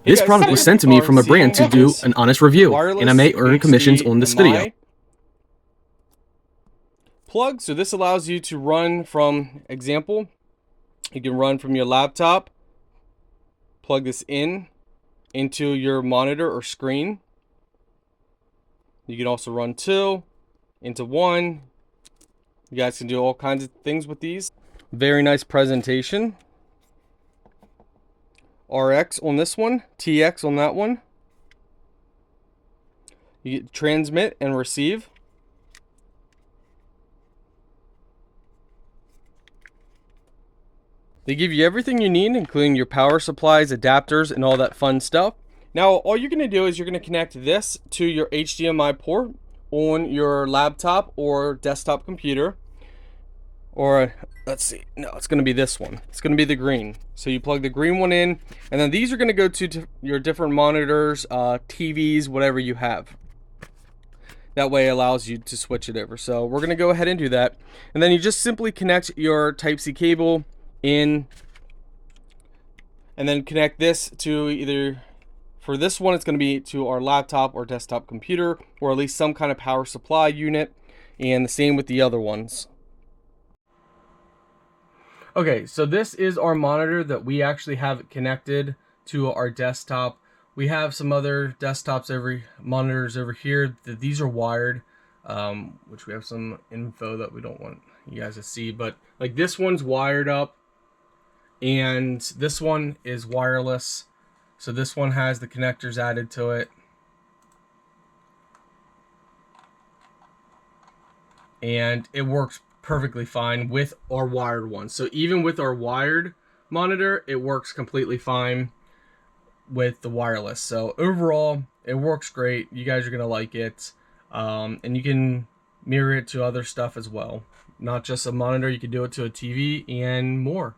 This product was sent to me from a brand to do an honest review, and I may earn commissions on this video. Plug, so this allows you to run from, example, you can run from your laptop, plug this into your monitor or screen. You can also run 2 into 1. You guys can do all kinds of things with these. Very nice presentation. RX on this one, TX on that one. You get transmit and receive. They give you everything you need, including your power supplies, adapters, and all that fun stuff. Now, all you're going to do is you're going to connect this to your HDMI port on your laptop or desktop computer. Or, let's see, no, it's going to be this one. It's going to be the green. So you plug the green one in, and then these are going to go to your different monitors, TVs, whatever you have. That way it allows you to switch it over. So we're going to go ahead and do that. And then you just simply connect your Type-C cable in, and then connect this to either, for this one it's going to be to our laptop or desktop computer, or at least some kind of power supply unit, and the same with the other ones. Okay, so this is our monitor that we actually have connected to our desktop. We have some other desktops, monitors over here. These are wired, which we have some info that we don't want you guys to see, but like this one's wired up, and this one is wireless. So this one has the connectors added to it. And it works perfectly fine with our wired one. So even with our wired monitor, it works completely fine with the wireless. So overall, it works great. You guys are going to like it. And you can mirror it to other stuff as well. Not just a monitor, you can do it to a TV and more.